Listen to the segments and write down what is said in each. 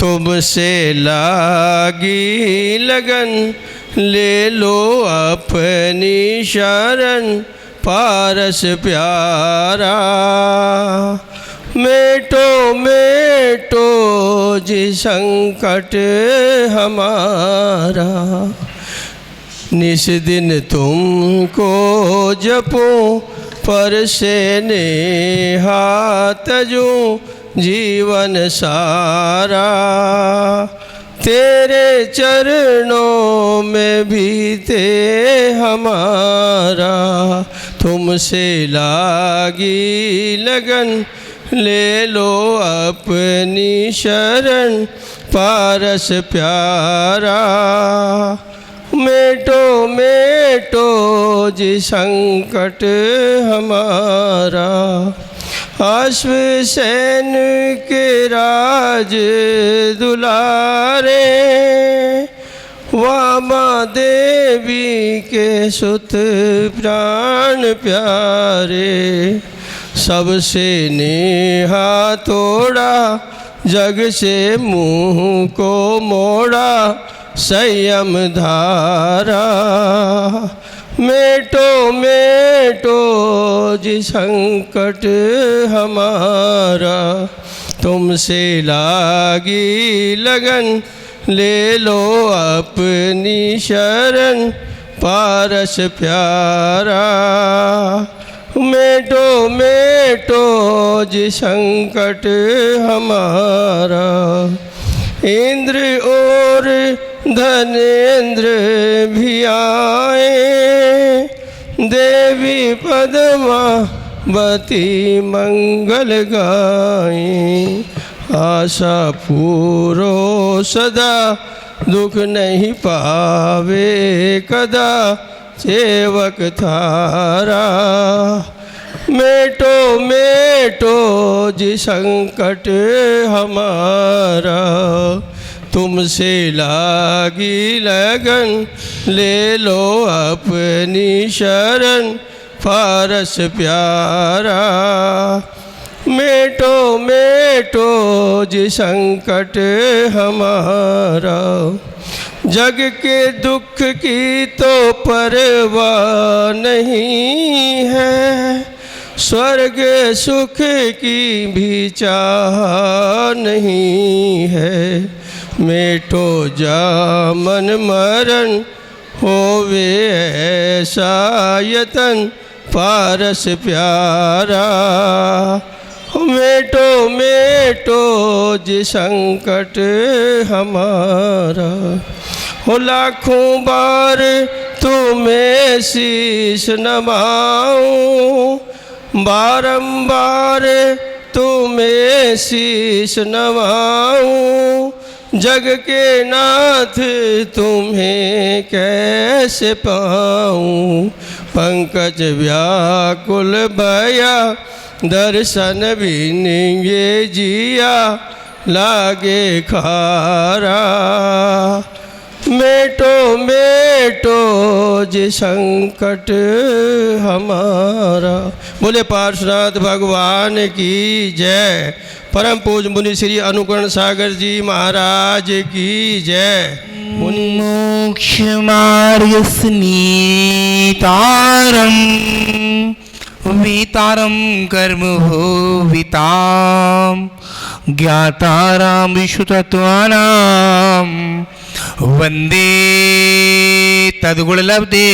तुमसे लागी लगन, ले लो अपनी शरण पारस प्यारा। मेटो मेटो जी संकट हमारा, निस दिन तुमको जपूं पर से नेहा तजूं जीवन सारा। तेरे चरणों में बीते हमारा, तुमसे लागी लगन, ले लो अपनी शरण पारस प्यारा। मेटो मेटो जी संकट हमारा। अश्वसेन के राज दुलारे, वामा देवी के सुत प्राण प्यारे। सबसे नेहा तोड़ा, जग से मुँह को मोड़ा, संयम धारा। मेटो मेटो जी संकट हमारा, तुमसे लागी लगन, ले लो अपनी शरण पारस प्यारा। मेटो मेटो जी संकट हमारा। इंद्र और धनेन्द्र भी आए, देवी पद्मावती मंगल गाएं। आशा पूरो सदा, दुख नहीं पावे कदा, सेवक थारा। मेटो मेटो जी संकट हमारा, तुमसे लागी लगन, ले लो अपनी शरण पारस प्यारा। मेटो मेटो जी संकट हमारा। जग के दुख की तो परवाह नहीं है, स्वर्ग सुख की भी चाह नहीं है। मेटो जामन मरण, होवे ऐसा यतन पारस प्यारा। मेटो मेटो जी संकट हमारा। हो लाखों बार तुम्हें शीश नवाऊं, बारंबार तुम्हें शीश नवाऊं। जग के नाथ तुम्हें कैसे पाऊं, पंकज व्याकुल भया, दर्शन बिन ये जिया लागे खारा। मेटो मेटो जी संकट हमारा। बोले पार्श्वनाथ भगवान की जय। परम पूज मुनि श्री अनुकरण सागर जी महाराज की जय। मोक्ष मार्ग स्नीतारम, वितारम कर्म हो विताम, ज्ञाताराम विश्वतत्वानाम, वंदे तद्गुणलब्धे,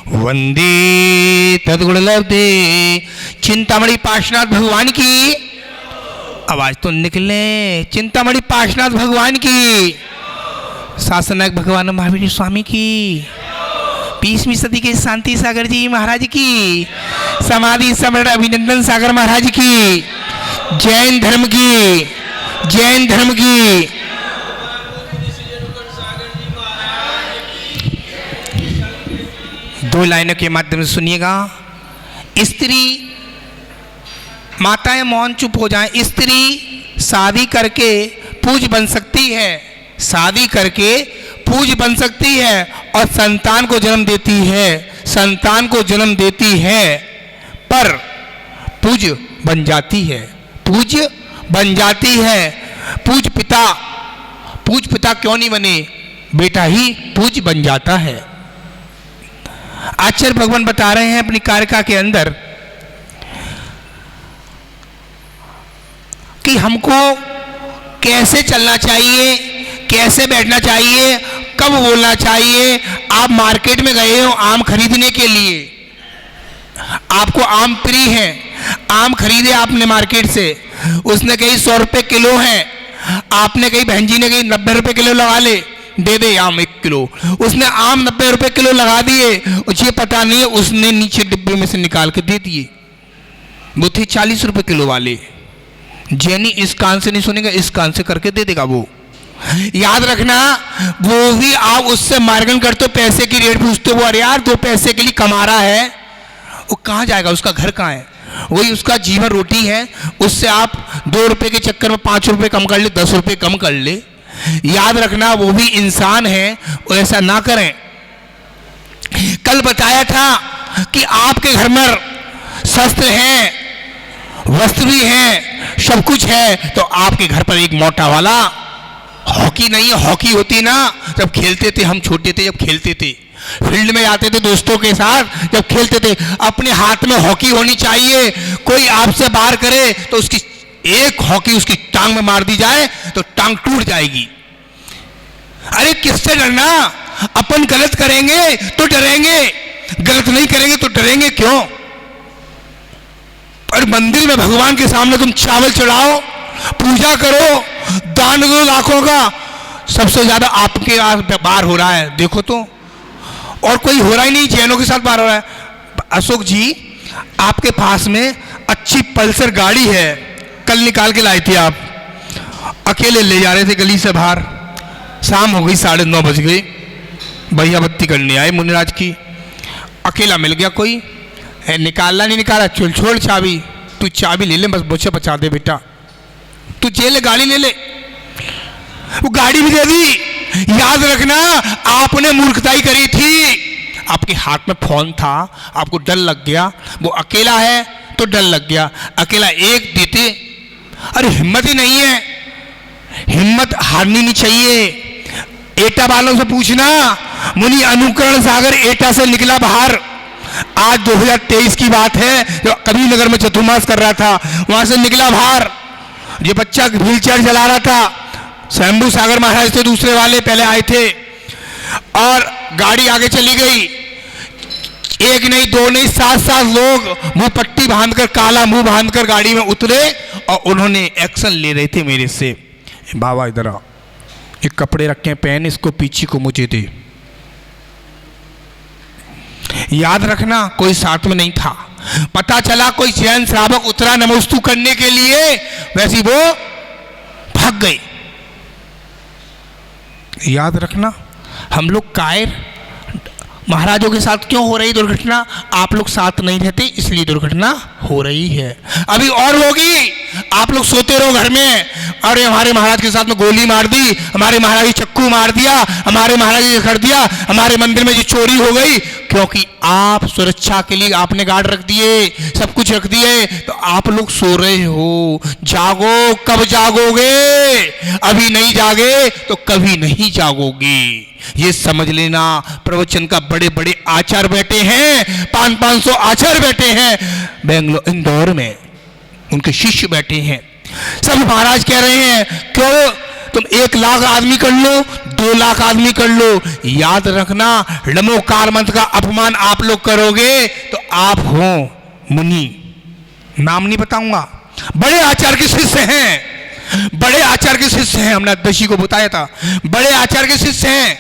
वंदे तद्गुणलब्धे। चिंतामणि पार्श्वनाथ भगवान की आवाज तो निकले। चिंतामणि पार्श्वनाथ भगवान की, शासनक भगवान महावीर स्वामी की, 20वीं सदी के शांति सागर जी महाराज की, समाधि सम्राट अभिनंदन सागर महाराज की, जैन धर्म की, जैन धर्म की। दो लाइनों के माध्यम से सुनिएगा। स्त्री, माताएं मौन चुप हो जाएं। स्त्री शादी करके पूज बन सकती है, शादी करके पूज बन सकती है और संतान को जन्म देती है, संतान को जन्म देती है, पर पूज बन जाती है, पूज बन जाती है। पूज पिता क्यों नहीं बने? बेटा ही पूज बन जाता है। आचार्य भगवान बता रहे हैं अपनी कारिका के अंदर कि हमको कैसे चलना चाहिए, कैसे बैठना चाहिए, कब बोलना चाहिए। आप मार्केट में गए हो आम खरीदने के लिए, आपको आम प्रिय है, आम खरीदे आपने मार्केट से, उसने कही 100 रुपये किलो है, आपने कही बहन जी ने कही 90 रुपये किलो लगा ले, दे दे आम 1 किलो। उसने आम 90 रुपये किलो लगा दिए, उसे पता नहीं है उसने नीचे डिब्बे में से निकाल के दे दिए। वो थे 40 रुपये किलो वाले। जैनी इस कान से नहीं सुनेगा, इस कान से करके दे देगा वो। याद रखना, वो भी आप उससे मार्गन करते हो, पैसे की रेट पूछते हो, अरे यार 2 पैसे के लिए कमा रहा है, वो कहाँ जाएगा, उसका घर कहाँ है, वही उसका जीवन रोटी है। उससे आप 2 रुपए के चक्कर में 5 रुपए कम कर ले, 10 रुपए कम कर ले। याद रखना वो भी इंसान है, वो ऐसा ना करें। कल बताया था कि आपके घर में शस्त्र हैं, वस्त्र भी हैं, सब कुछ है, तो आपके घर पर एक मोटा वाला हॉकी नहीं है, हॉकी होती ना जब खेलते थे हम, छोटे थे जब खेलते थे, फील्ड में जाते थे दोस्तों के साथ जब खेलते थे, अपने हाथ में हॉकी होनी चाहिए। कोई आपसे बाहर करे तो उसकी एक हॉकी उसकी टांग में मार दी जाए तो टांग टूट जाएगी। अरे किससे डरना? अपन गलत करेंगे तो डरेंगे, गलत नहीं करेंगे तो डरेंगे क्यों? और मंदिर में भगवान के सामने तुम चावल चढ़ाओ, पूजा करो, दान दो लाखों का, सबसे ज्यादा आपके बार हो रहा है, देखो तो, और कोई हो रहा ही नहीं, जैनों के साथ बार हो रहा है। अशोक जी, आपके पास में अच्छी पल्सर गाड़ी है, कल निकाल के लाए थे आप, अकेले ले जा रहे थे गली से बाहर, शाम हो गई, 9:30 बज गई, भैया बत्ती करने आए मुनिराज की, अकेला मिल गया कोई, निकालना नहीं निकाला, चल छोड़ चाबी, तू चाबी ले ले, बस बोझे बचा दे बेटा, तू ले गाड़ी ले ले, वो गाड़ी भी दे दी। याद रखना, आपने मूर्खताई करी थी, आपके हाथ में फोन था, आपको डर लग गया, वो अकेला है तो डर लग गया, अकेला एक देते, अरे हिम्मत ही नहीं है, हिम्मत हारनी नहीं चाहिए। एटा वालों से पूछना, मुनि अनुकरण सागर एटा से निकला बाहर, आज 2023 की बात है, जो कबीर नगर में चतुर्मास कर रहा था, वहां से निकला बाहर, ये बच्चा व्हील चेयर चला रहा था, शंभू सागर महाराज थे दूसरे वाले, पहले आए थे, और गाड़ी आगे चली गई, एक नहीं दो नहीं 7 लोग मुंह पट्टी बांधकर, काला मुंह बांधकर गाड़ी में उतरे, और उन्होंने एक्शन ले रहे थे मेरे से, बाबा इधर आओ, ये कपड़े रखे पहन, इसको पीछे को मुझे दे। याद रखना, कोई साथ में नहीं था, पता चला कोई जैन श्रावक उतरा नमोस्तु करने के लिए, वैसे वो भाग गए। याद रखना, हम लोग कायर, महाराजों के साथ क्यों हो रही दुर्घटना? आप लोग साथ नहीं रहते इसलिए दुर्घटना हो रही है, अभी और होगी। आप लोग सोते रहो घर में, अरे हमारे महाराज के साथ में गोली मार दी, हमारे महाराज जी चक्कू मार दिया, हमारे महाराज जी कर दिया, हमारे मंदिर में जो चोरी हो गई, क्योंकि आप सुरक्षा के लिए आपने गार्ड रख दिए, सब कुछ रख दिए, तो आप लोग सो रहे हो। जागो, कब जागोगे? अभी नहीं जागे तो कभी नहीं जागोगे, ये समझ लेना। प्रवचन का बड़े बड़े आचार्य बैठे हैं, 500 आचार्य बैठे हैं बेंगलोर इंदौर में, उनके शिष्य बैठे हैं, सब महाराज कह रहे हैं क्यों तुम 1 लाख आदमी कर लो, 2 लाख आदमी कर लो, याद रखना नमोकार मंत्र का अपमान आप लोग करोगे तो आप हो मुनि, नाम नहीं बताऊंगा, बड़े आचार्य के शिष्य हैं, बड़े आचार्य के शिष्य हैं, हमने दशी को बताया था, बड़े आचार्य के शिष्य हैं,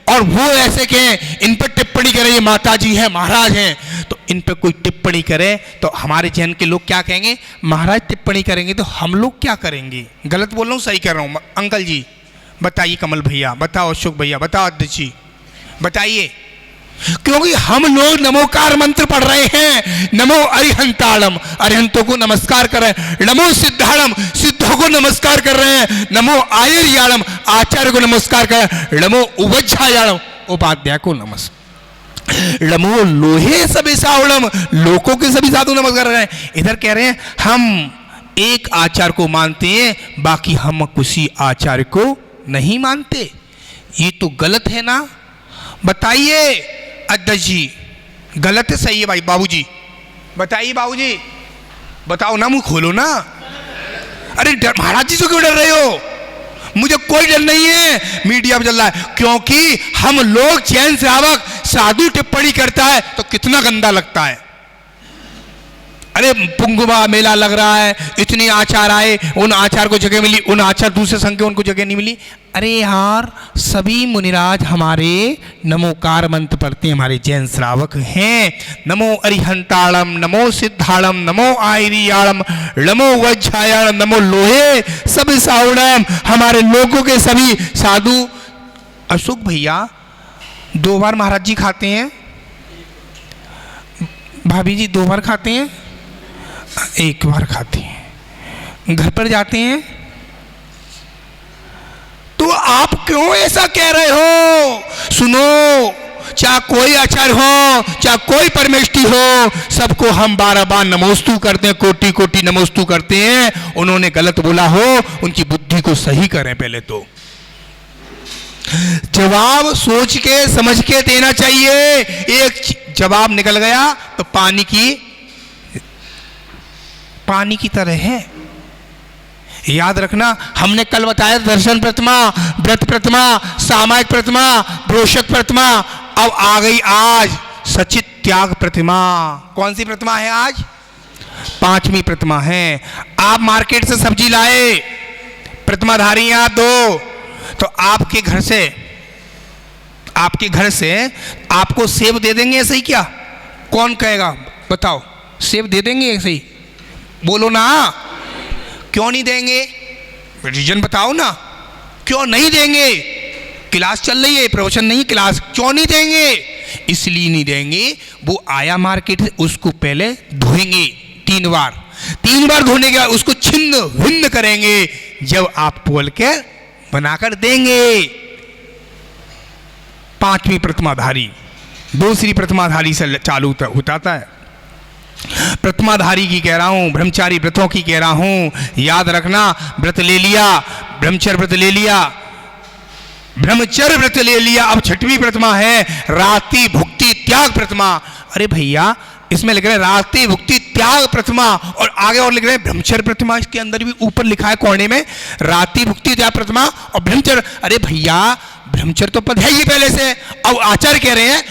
और वो ऐसे कहें इन पर टिप्पणी करें, ये माता जी हैं, महाराज हैं, तो इन पर कोई टिप्पणी करे तो हमारे जैन के लोग क्या कहेंगे? महाराज टिप्पणी करेंगे तो हम लोग क्या करेंगे? गलत बोल रहा हूँ, सही कर रहा हूँ? अंकल जी बताइए, कमल भैया बताओ, अशोक भैया बताओ, अध्यक्ष जी बताइए, क्योंकि हम लोग नमोकार मंत्र पढ़ रहे हैं, नमो अरिहंताड़म, अरिहंतों को नमस्कार कर रहे हैं, नमो सिद्धाड़म, सिद्धों को नमस्कार कर रहे हैं, नमो आयर्याड़म, आचार्य को नमस्कार कर रहे हैं, नमो उवज्झायाड़म, उपाध्याय को नमस्कार, नमो लोहे सभी सावड़म, लोकों के सभी साधु नमस्कार कर रहे हैं। इधर कह रहे हैं हम एक आचार को मानते हैं, बाकी हम किसी आचार को नहीं मानते। ये तो गलत है ना? बताइए अध्यक्ष जी, गलत है सही है? भाई बाबूजी बताइए, बाबूजी बताओ ना, मुंह खोलो ना। अरे महाराज जी से क्यों डर रहे हो? मुझे कोई डर नहीं है। मीडिया पे चल रहा है, क्योंकि हम लोग जैन श्रावक साधु टिप्पणी करता है तो कितना गंदा लगता है। अरे पुंगवा मेला लग रहा है, इतने आचार आए, उन आचार को जगह मिली, उन आचार दूसरे संघ के उनको जगह नहीं मिली। अरे यार, सभी मुनिराज हमारे नमोकार मंत्र पढ़ते हैं, हमारे जैन श्रावक हैं। नमो अरिहंताड़म, नमो सिद्धाड़म, नमो आयरियाड़म, नमो वज्रायाड़म, नमो लोहे सब साउणम। हमारे लोगों के सभी साधु। अशोक भैया 2 बार महाराज जी खाते हैं, भाभी जी 2 बार खाते हैं, 1 बार खाते हैं, घर पर जाते हैं। तो आप क्यों ऐसा कह रहे हो? सुनो, चाहे कोई आचार्य हो, चाहे कोई परमेष्टि हो, सबको हम 12 बार नमोस्तु करते हैं, कोटि कोटि नमोस्तु करते हैं। उन्होंने गलत बोला हो, उनकी बुद्धि को सही करें। पहले तो जवाब सोच के समझ के देना चाहिए। एक जवाब निकल गया तो पानी की तरह है। याद रखना, हमने कल बताया दर्शन प्रतिमा, व्रत प्रतिमा, सामायिक प्रतिमा, ब्रोशक प्रतिमा। अब आ गई आज सचित त्याग प्रतिमा। कौन सी प्रतिमा है आज? 5वीं प्रतिमा है। आप मार्केट से सब्जी लाए, प्रतिमाधारी आप 2, तो आपके घर से आपको सेब दे देंगे ऐसे ही क्या? कौन कहेगा बताओ? सेब दे देंगे ऐसे ही? बोलो ना, क्यों नहीं देंगे? रीजन बताओ ना, क्यों नहीं देंगे? क्लास चल रही है, प्रवचन नहीं क्लास, क्यों नहीं देंगे? इसलिए नहीं देंगे, वो आया मार्केट से, उसको पहले धोएंगे 3 बार धोने के बाद उसको छिन्न भिन्न करेंगे, जब आप बोल के बनाकर देंगे। 5वीं प्रतिमाधारी, दूसरी प्रतिमाधारी से चालू होता है। प्रतिमाधारी की कह रहा हूं, ब्रह्मचारी व्रतों की कह रहा हूं। याद रखना, व्रत ले लिया, ब्रह्मचर्य व्रत ले लिया, ब्रह्मचर्य व्रत ले लिया। अब 6वीं प्रतिमा है रात्रि भुक्ति त्याग प्रतिमा। अरे भैया, इसमें लिख रहे हैं रात्रि भुक्ति त्याग प्रतिमा, और आगे और लिख रहे हैं ब्रह्मचर्य प्रतिमा। इसके अंदर भी ऊपर लिखा है कोने में रात्रि भुक्ति त्याग प्रतिमा और ब्रह्मचर्य। अरे भैया, ब्रह्मचर्य तो पद है ही पहले से। अब आचार्य कह रहे हैं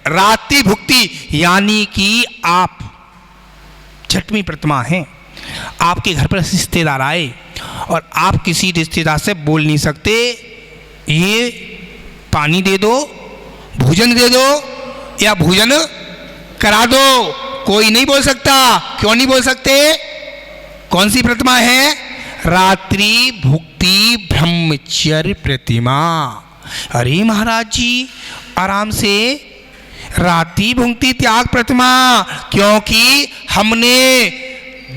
रात्रि भुक्ति, यानी कि आप 6वीं प्रतिमा है। आपके घर पर रिश्तेदार आए और आप किसी रिश्तेदार से बोल नहीं सकते ये पानी दे दो, भोजन दे दो या भोजन करा दो। कोई नहीं बोल सकता। क्यों नहीं बोल सकते? कौन सी प्रतिमा है? रात्रि भुक्ति ब्रह्मचर्य प्रतिमा। अरे महाराज जी, आराम से रात्रि भुक्ति त्याग प्रतिमा, क्योंकि हमने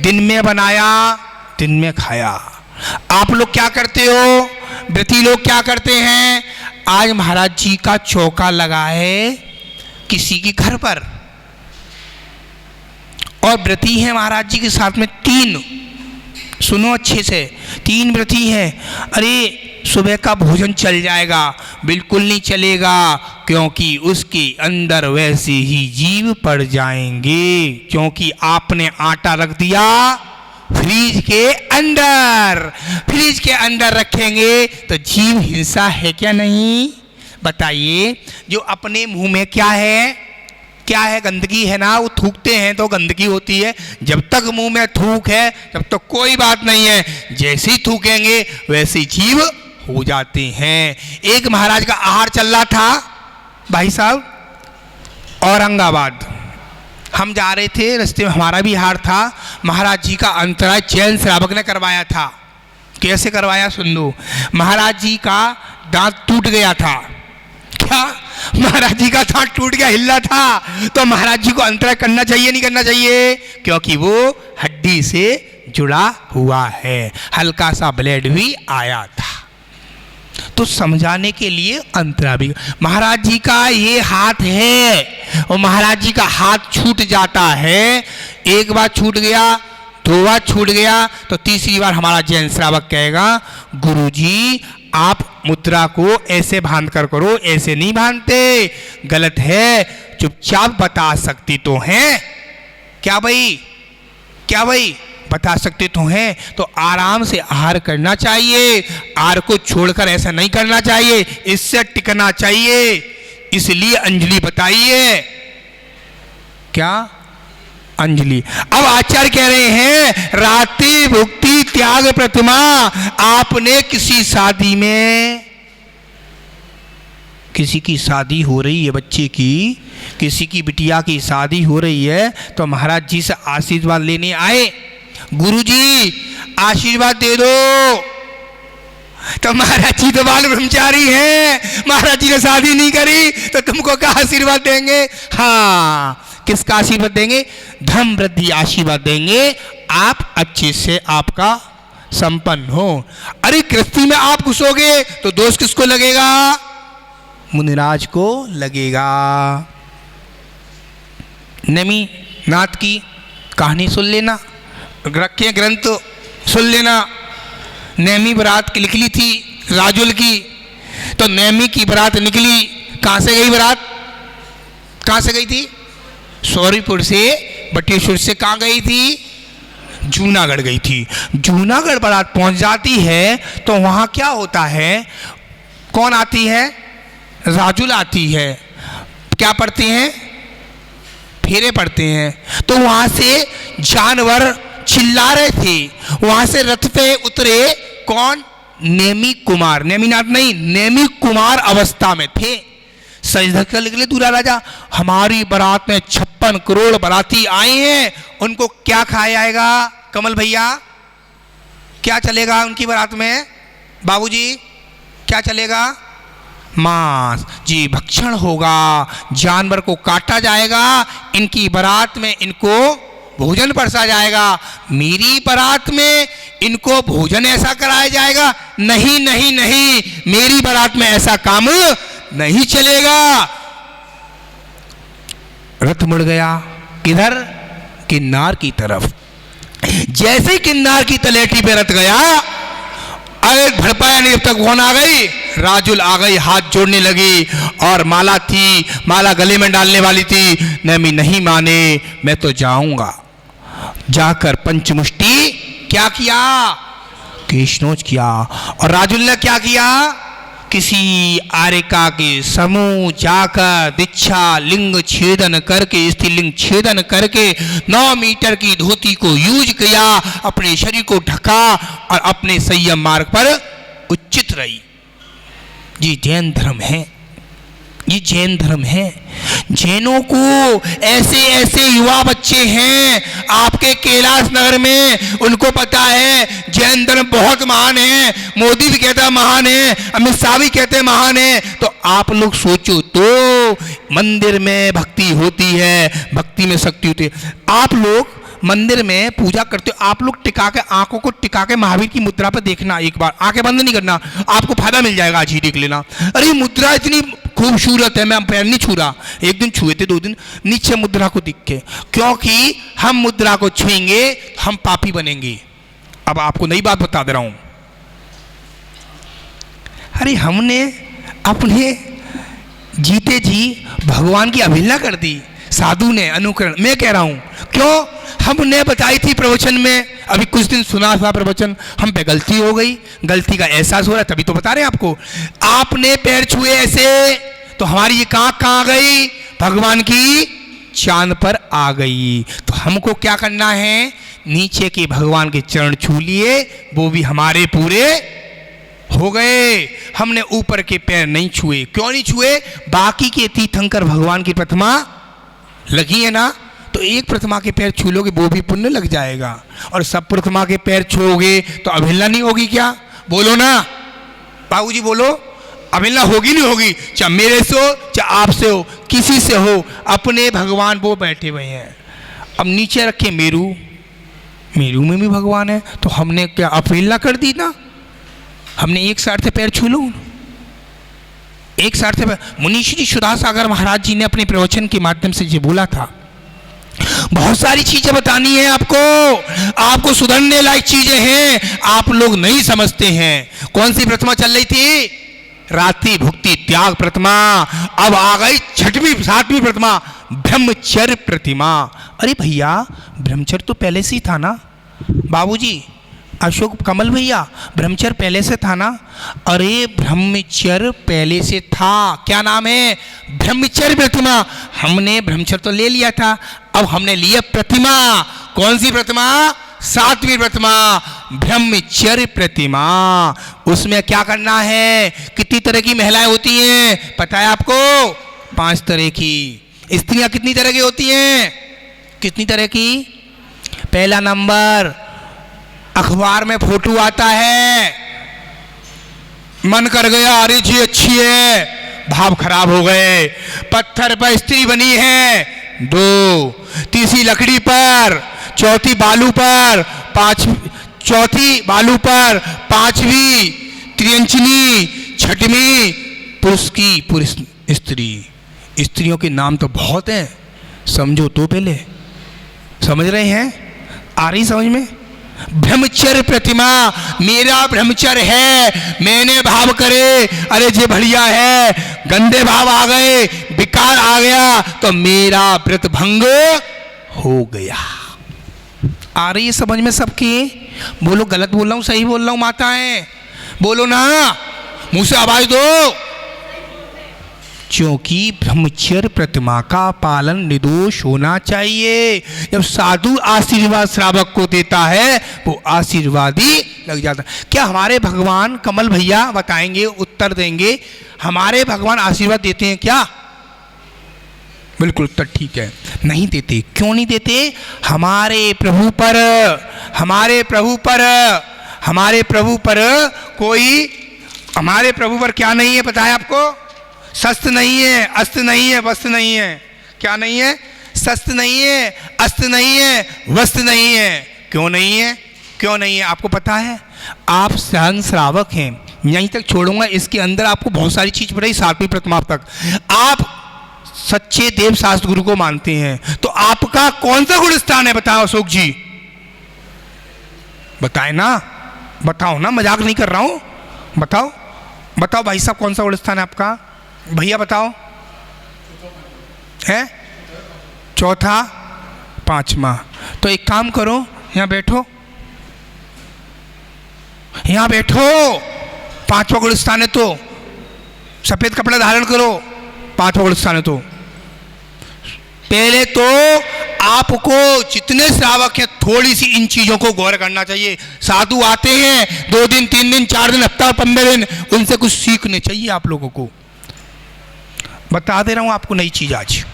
दिन में बनाया, दिन में खाया। आप लोग क्या करते हो? व्रती लोग क्या करते हैं? आज महाराज जी का चौका लगा है किसी के घर पर, और व्रती है महाराज जी के साथ में 3, सुनो अच्छे से, 3 व्रती हैं। अरे सुबह का भोजन चल जाएगा? बिल्कुल नहीं चलेगा, क्योंकि उसके अंदर वैसे ही जीव पड़ जाएंगे, क्योंकि आपने आटा रख दिया फ्रिज के अंदर। फ्रिज के अंदर रखेंगे तो जीव हिंसा है क्या नहीं? बताइए। जो अपने मुंह में क्या है? गंदगी है ना, वो थूकते हैं तो गंदगी होती है। जब तक मुंह में थूक है तब तक कोई बात नहीं है, जैसे ही थूकेंगे वैसे जीव हो जाते हैं। एक महाराज का आहार चल रहा था भाई साहब, औरंगाबाद हम जा रहे थे, रास्ते में हमारा भी आहार था। महाराज जी का अंतराय जैन श्रावक ने करवाया था। कैसे करवाया सुन लो। महाराज जी का दांत टूट गया था। क्या? महाराज जी का दांत टूट गया, हिल था, तो महाराज जी को अंतराय करना चाहिए नहीं करना चाहिए? क्योंकि वो हड्डी से जुड़ा हुआ है, हल्का सा ब्लेड भी आया था, तो समझाने के लिए अंतरा भी। महाराज जी का ये हाथ है और महाराज जी का हाथ छूट जाता है। एक बार छूट गया, 2 बार छूट गया तो तीसरी बार हमारा जैन श्रावक कहेगा गुरुजी आप मुद्रा को ऐसे बांध कर करो, ऐसे नहीं बांधते, गलत है, चुपचाप बता सकती तो हैं क्या भाई, क्या भाई बता सकते तो हैं, तो आराम से आहार करना चाहिए, आहार को छोड़कर ऐसा नहीं करना चाहिए, इससे टिकना चाहिए, इसलिए अंजलि बताइए। क्या अंजलि? अब आचार्य कह रहे हैं रात्रि भुक्ति त्याग प्रतिमा। आपने किसी शादी में, किसी की शादी हो रही है, बच्चे की, किसी की बिटिया की शादी हो रही है, तो महाराज जी से आशीर्वाद लेने आए, गुरुजी आशीर्वाद दे दो, तो महाराज जी तो बाल ब्रह्मचारी हैं, महाराज जी ने शादी नहीं करी तो तुमको क्या आशीर्वाद देंगे? हाँ, किसका आशीर्वाद देंगे? धन वृद्धि आशीर्वाद देंगे, आप अच्छे से आपका संपन्न हो। अरे गृहस्थी में आप घुसोगे तो दोष किसको लगेगा? मुनिराज को लगेगा। नेमी नाथ की कहानी सुन लेना, रखे ग्रंथ सुन लेना। नेमी बारात की निकली थी राजुल की, तो नेमी की बारात निकली, कहां से गई बारात? कहां से गई थी? सौरीपुर से, बटेश्वर से कहां गई थी? जूनागढ़ गई थी। जूनागढ़ बारात पहुंच जाती है तो वहां क्या होता है? कौन आती है? राजुल आती है। क्या पढ़ते हैं? फेरे पढ़ते हैं। तो वहां से जानवर चिल्ला रहे थे, वहां से रथ पे उतरे कौन? नेमी कुमार, नेमीनाथ नहीं, नेमी कुमार अवस्था में थे। सज धक्का निकले दूल्हा राजा, हमारी बारात में 56 करोड़ बाराती आए हैं, उनको क्या खाया जाएगा? कमल भैया क्या चलेगा उनकी बारात में? बाबूजी क्या चलेगा? मांस जी, भक्षण होगा, जानवर को काटा जाएगा, इनकी बारात में इनको भोजन परसा जाएगा। मेरी बारात में इनको भोजन ऐसा कराया जाएगा? नहीं नहीं नहीं, मेरी बारात में ऐसा काम नहीं चलेगा। रथ मुड़ गया किधर? किन्नार की तरफ। जैसे ही किन्नार की तलेटी पे रथ गया, अरे भड़पाया नहीं, जब तक कौन आ गई? राजुल आ गई, हाथ जोड़ने लगी, और माला थी, माला गले में डालने वाली थी। नेमी नहीं माने, मैं तो जाऊंगा। जाकर पंचमुष्टि क्या किया? केशनोच किया। और राजुल ने क्या किया? किसी आरिका के समूह जाकर दीक्षा लिंग छेदन करके, स्त्रीलिंग छेदन करके 9 मीटर की धोती को यूज किया, अपने शरीर को ढका और अपने संयम मार्ग पर उच्चित रही। ये जैन धर्म है, ये जैन धर्म है। जैनों को ऐसे ऐसे युवा बच्चे हैं आपके कैलाश नगर में, उनको पता है जैन धर्म बहुत महान है, मोदी भी कहता है महान है, अमित शाह भी कहते हैं महान है। तो आप लोग सोचो तो, मंदिर में भक्ति होती है, भक्ति में शक्ति होती है। आप लोग मंदिर में पूजा करते हो, आप लोग टिका के, आंखों को टिका के महावीर की मुद्रा पर देखना, एक बार आंखें बंद नहीं करना, आपको फायदा मिल जाएगा, आज ही देख लेना। अरे मुद्रा इतनी खूबसूरत है, मैं पैर नहीं छू रहा, एक दिन छुए थे, 2 दिन नीचे मुद्रा को दिख के, क्योंकि हम मुद्रा को छुएंगे हम पापी बनेंगे। अब आपको नई बात बता दे रहा हूं। अरे हमने अपने जीते जी भगवान की अवहेलना कर दी, साधु ने अनुकरण। मैं कह रहा हूं क्यों? हमने बताई थी प्रवचन में, अभी कुछ दिन सुना था प्रवचन, हम पे गलती हो गई, गलती का एहसास हो रहा है, तभी तो बता रहे हैं आपको। आपने पैर छुए ऐसे तो हमारी ये कहां गई? भगवान की चांद पर आ गई। तो हमको क्या करना है? नीचे के भगवान के चरण छू लिए, वो भी हमारे पूरे हो गए। हमने ऊपर के पैर नहीं छुए। क्यों नहीं छुए? बाकी के तीर्थंकर भगवान की प्रतिमा लगी है ना, तो एक प्रतिमा के पैर छू लोगे वो भी पुण्य लग जाएगा, और सब प्रतिमा के पैर छूओगे तो अवहेलना नहीं होगी क्या? बोलो ना बाबूजी, बोलो, अवहेलना होगी नहीं होगी? चाहे मेरे से हो, चाहे आपसे हो, किसी से हो, अपने भगवान वो बैठे हुए हैं। अब नीचे रखे मेरू, मेरू में भी भगवान है, तो हमने क्या अवहेलना कर दी ना? हमने एक साइड से पैर छू लो, एक साइड से। मुनीश्री सुधा सागर महाराज जी ने अपने प्रवचन के माध्यम से ये बोला था बहुत सारी चीजें बतानी है आपको सुधरने लायक चीजें हैं, आप लोग नहीं समझते हैं। कौन सी प्रतिमा चल रही थी? रात्रि भुक्ति त्याग प्रतिमा। अब आ गई छठवीं सातवीं प्रतिमा, ब्रह्मचर्य प्रतिमा। अरे भैया, ब्रह्मचर्य तो पहले से ही था ना बाबूजी, अशोक कमल भैया, ब्रह्मचर्य पहले से था ना? अरे ब्रह्मचर्य पहले से था। क्या नाम है? ब्रह्मचर्य प्रतिमा। हमने ब्रह्मचर्य तो ले लिया था, अब हमने लिया प्रतिमा। कौन सी प्रतिमा? सातवीं प्रतिमा, ब्रह्मचर्य प्रतिमा। उसमें क्या करना है? कितनी तरह की महिलाएं होती हैं पता है आपको? 5 तरह की। स्त्रियां कितनी तरह की होती हैं? कितनी तरह की? पहला नंबर, अखबार में फोटो आता है, मन कर गया अरे जी अच्छी है, भाव खराब हो गए। पत्थर पर स्त्री बनी है 2, तीसरी लकड़ी पर, चौथी बालू पर, चौथी बालू पर, 5वीं त्रियंचनी, 6वीं पुरुष की पुरुष स्त्री। स्त्रियों के नाम तो बहुत हैं, समझो तो पहले। समझ रहे हैं? आ रही समझ में? ब्रह्मचर्य प्रतिमा, मेरा ब्रह्मचर्य है, मैंने भाव करे अरे जे बढ़िया है, गंदे भाव आ गए, विकार आ गया तो मेरा व्रत भंग हो गया। आ रही है समझ में सबकी? बोलो गलत बोल रहा हूं सही बोल रहा हूं माताएं? बोलो ना, मुंह से आवाज दो। क्योंकि ब्रह्मचर्य प्रतिमा का पालन निर्दोष होना चाहिए। जब साधु आशीर्वाद श्रावक को देता है वो आशीर्वाद ही लग जाता। क्या हमारे भगवान, कमल भैया बताएंगे, उत्तर देंगे, हमारे भगवान आशीर्वाद देते हैं क्या? बिल्कुल उत्तर ठीक है, नहीं देते। क्यों नहीं देते? हमारे प्रभु पर, हमारे प्रभु पर, हमारे प्रभु पर कोई, हमारे प्रभु पर क्या नहीं है पता है आपको? शस्त्र नहीं है, अस्त्र नहीं है, वस्त्र नहीं है। क्या नहीं है? शस्त्र नहीं है, अस्त्र नहीं है, वस्त्र नहीं है। क्यों नहीं है? क्यों नहीं है आपको पता है? आप सहन श्रावक हैं, यहीं तक छोड़ूंगा, इसके अंदर आपको बहुत सारी चीज पढ़ाई 7वीं प्रतिमा तक। आप सच्चे देव शास्त्र गुरु को मानते हैं तो आपका कौन सा गुण स्थान है बताओ अशोक जी? बताए ना, बताओ ना, मजाक नहीं कर रहा हूं, बताओ बताओ भाई साहब, कौन सा गुण स्थान है आपका? भैया बताओ। है? चौथा, 5वां। तो एक काम करो, यहां बैठो, यहां बैठो। 5वां गुण स्थान है तो सफेद कपड़ा धारण करो। 5वां गुण स्थान है तो पहले तो आपको जितने श्रावक हैं थोड़ी सी इन चीजों को गौर करना चाहिए। साधु आते हैं 2 दिन 3 दिन 4 दिन हफ्ता 15 दिन, उनसे कुछ सीखने चाहिए आप लोगों को। बता दे रहा हूं आपको नई चीज आज।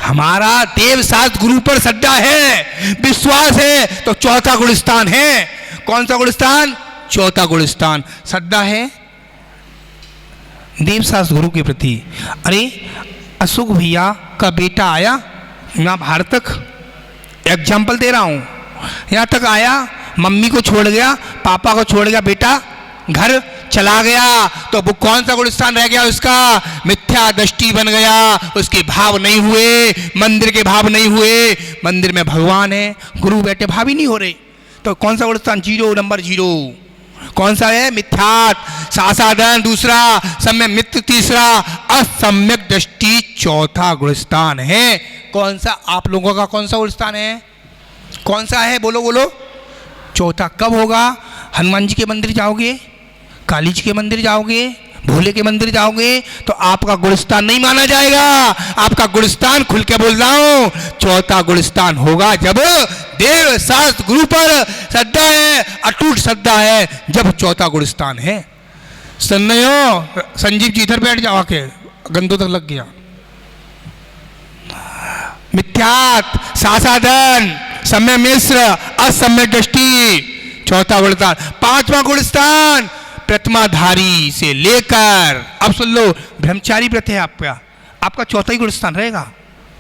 हमारा देव शास्त्र गुरु पर श्रद्धा है, विश्वास है, तो चौथा गुण स्थान है। कौन सा गुण स्थान? चौथा गुण स्थान। श्रद्धा है देव शास्त्र गुरु के प्रति। अरे अशोक भैया का बेटा आया ना भारत तक, एग्जाम्पल दे रहा हूं, यहां तक आया, मम्मी को छोड़ गया, पापा को छोड़ गया, बेटा घर चला गया, तो वो कौन सा गुण स्थान रह गया उसका? मिथ्या दृष्टि बन गया, उसके भाव नहीं हुए, मंदिर के भाव नहीं हुए। मंदिर में भगवान है, गुरु बैठे, भाव ही नहीं हो रहे, तो कौन सा गुण स्थान? 0, नंबर 0। कौन सा है? मिथ्यात, सासाधन दूसरा, सम्यक मित्र तीसरा, असम्यक दृष्टि चौथा गुण स्थान है। कौन सा आप लोगों का कौन सा गुण स्थान है? कौन सा है? बोलो बोलो। चौथा। कब होगा? हनुमान जी के मंदिर जाओगे, काली जी के मंदिर जाओगे, भोले के मंदिर जाओगे तो आपका गुणस्थान नहीं माना जाएगा। आपका गुणस्थान, खुल के बोल रहा हूं, चौथा गुणस्थान होगा जब देव शास्त्र गुरु पर श्रद्धा है, अटूट श्रद्धा है, जब चौथा गुणस्थान है। सन्नयो, संजीव जी इधर बैठ जाओ आके, गंदों तक लग गया। मिथ्यात, सासाधन, सम्यक मिश्र, असम्यक दृष्टि, चौथा गुणस्थान। 5वां गुणस्थान प्रतिमाधारी से लेकर, अब सुन लो, ब्रह्मचारी व्रत है आपका, आपका चौथा ही गुणस्थान रहेगा,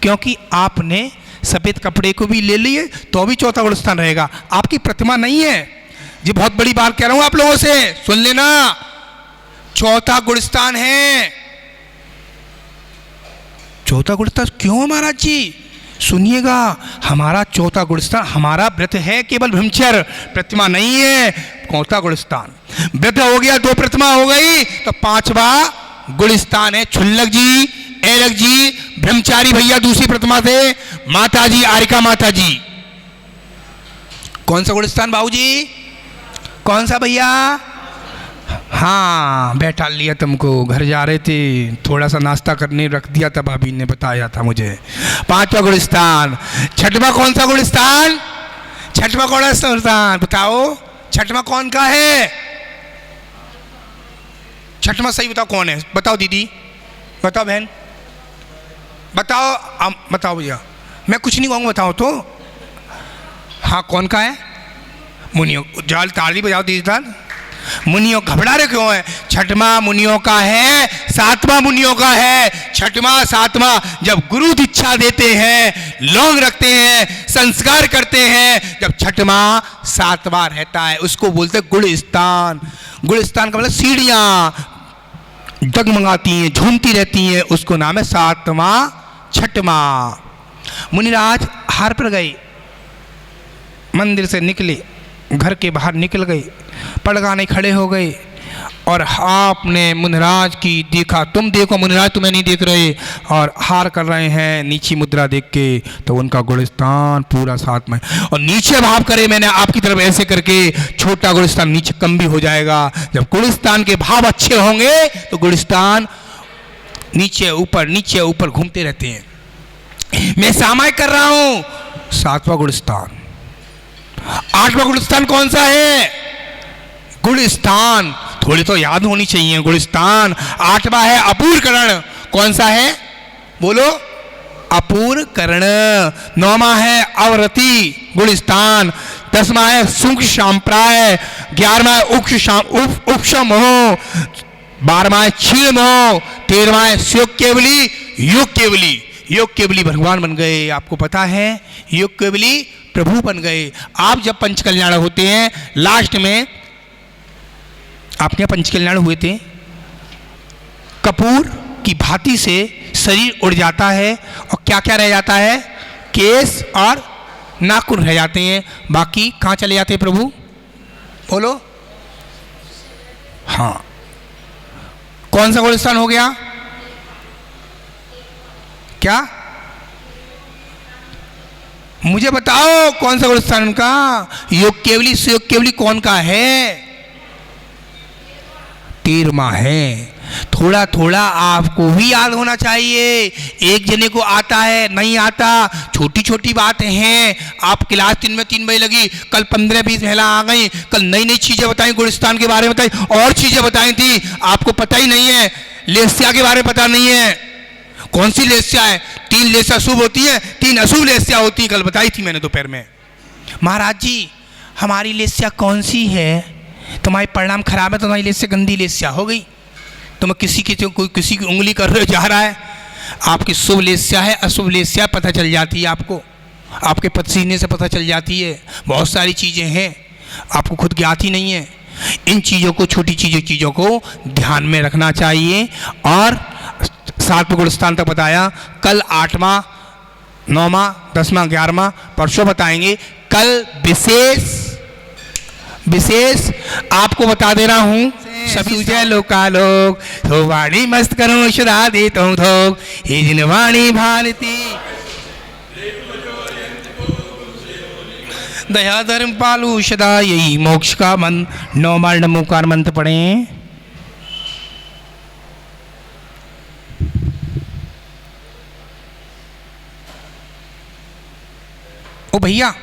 क्योंकि आपने सफेद कपड़े को भी ले लिए तो भी चौथा गुणस्थान रहेगा। आपकी प्रतिमा नहीं है, ये बहुत बड़ी बात कह रहा हूं आप लोगों से, सुन लेना, चौथा गुणस्थान है। चौथा गुणस्थान क्यों महाराज जी? सुनिएगा, हमारा चौथा गुणस्थान, हमारा व्रत है केवल ब्रह्मचर्य, प्रतिमा नहीं है। चौथा गुणस्थान व्रत हो गया, 2 प्रतिमा हो गई, तो 5वां गुणस्थान है क्षुल्लक जी, ऐलक जी, ब्रह्मचारी भैया दूसरी प्रतिमा से, माता जी, आरिका माता जी। कौन सा गुणस्थान बाबूजी? कौन सा भैया? हाँ, बैठा लिया तुमको, घर जा रहे थे, थोड़ा सा नाश्ता करने रख दिया था, भाभी ने बताया था मुझे। 5वां गुणस्थान। 6वां कौन सा गुणस्थान? 6वां कौन सा गुणस्थान बताओ? 6वां कौन का है? 6वां सही बताओ कौन है? बताओ दीदी, बताओ बहन, बताओ, बताओ भैया, मैं कुछ नहीं कहूँगा, बताओ तो। हाँ, कौन का है? मुनियों। जाल ताली बजाओ दीदी ताल। मुनियों घबरा रहे क्यों है? 6वां मुनियों का है, 7वां मुनियों का है। 6वां 7वां जब गुरु दीक्षा देते हैं, लौंग रखते हैं, संस्कार करते हैं, जब 6वां 7वां रहता है, उसको बोलते हैं गुणस्थान। गुणस्थान का मतलब सीढ़ियाँ डगमगाती हैं, झूमती रहती हैं, उसको नाम है 7वां 6वां। मुनिराज हार पर गए, मंदिर से निकले, घर के बाहर निकल गए, पड़गाने खड़े हो गए, और आपने मुनिराज की देखा, तुम देखो मुनिराज तुम्हें नहीं देख रहे, और हार कर रहे हैं नीची मुद्रा देख के, तो उनका गुणस्थान पूरा 7 में। और नीचे भाव करे मैंने आपकी तरफ ऐसे करके, छोटा गुणस्थान नीचे कम भी हो जाएगा। जब गुणस्थान के भाव अच्छे होंगे तो गुणस्थान नीचे ऊपर घूमते रहते हैं। मैं सामायिक कर रहा हूं। 7वां गुणस्थान। 8वां गुणस्थान कौन सा है? गुणस्थान थोड़ी तो याद होनी चाहिए। गुणस्थान 8वां है अपूर्वकरण। कौन सा है बोलो? अपूर्वकरण। 9वां है अवरति गुणस्थान। 10वां है सुख सांप्राय। 11वां है उपशमोह। 12वां है क्षीणमोह। 13वां है योग केवली। योग केवली, योग केवली भगवान बन गए, आपको पता है। योग केवली प्रभु बन गए। आप जब पंचकल्याण होते हैं, लास्ट में आपके पंचकल्याण हुए थे, कपूर की भांति से शरीर उड़ जाता है, और क्या क्या रह जाता है? केस और नाखून रह जाते हैं। बाकी कहाँ चले जाते हैं प्रभु बोलो? हाँ, कौन सा गुणस्थान हो गया? क्या मुझे बताओ कौन सा गुणस्थान उनका? योग केवली सुयोग केवली कौन का है? 13वां है। थोड़ा थोड़ा आपको भी याद होना चाहिए। एक जने को आता है, नहीं आता, छोटी छोटी बातें हैं। आप क्लास 3 में 3 बजे लगी, कल 15-20 महिला आ गई, कल नई नई चीजें बताई, गुणस्थान के बारे में बताई, और चीजें बताई थी, आपको पता ही नहीं है। लेस्या के बारे में पता नहीं है। कौन सी लेस्या है? 3 लेस्या शुभ होती है, 3 अशुभ लेस्या होती है, कल बताई थी मैंने दोपहर में। महाराज जी हमारी लेस्या कौन सी है? तुम्हारी परिणाम खराब है, तुम्हारी लेस्या गंदी लेस्या हो गई, तुम्हें कोई किसी की उंगली कर रहे जा रहा है। आपकी शुभ लेस्या है, अशुभ लेस्या पता चल जाती है आपको, आपके पसीने से पता चल जाती है। बहुत सारी चीज़ें हैं, आपको खुद ज्ञात ही नहीं है। इन चीज़ों को, छोटी चीज़ों को ध्यान में रखना चाहिए। और 7वें गुणस्थान तक बताया। कल 8वां, 9वां, 10वां, 11वां परसों बताएंगे। कल विशेष आपको बता दे रहा हूँ। सभी जय लोकालोक तो वाणी मस्त करो शुरा दे तो थोक हे जिन वाणी भारती दया धर्म पालू सदा यही मोक्ष का मन। 9 बार नमोकार मंत्र पढ़े। ओ भैया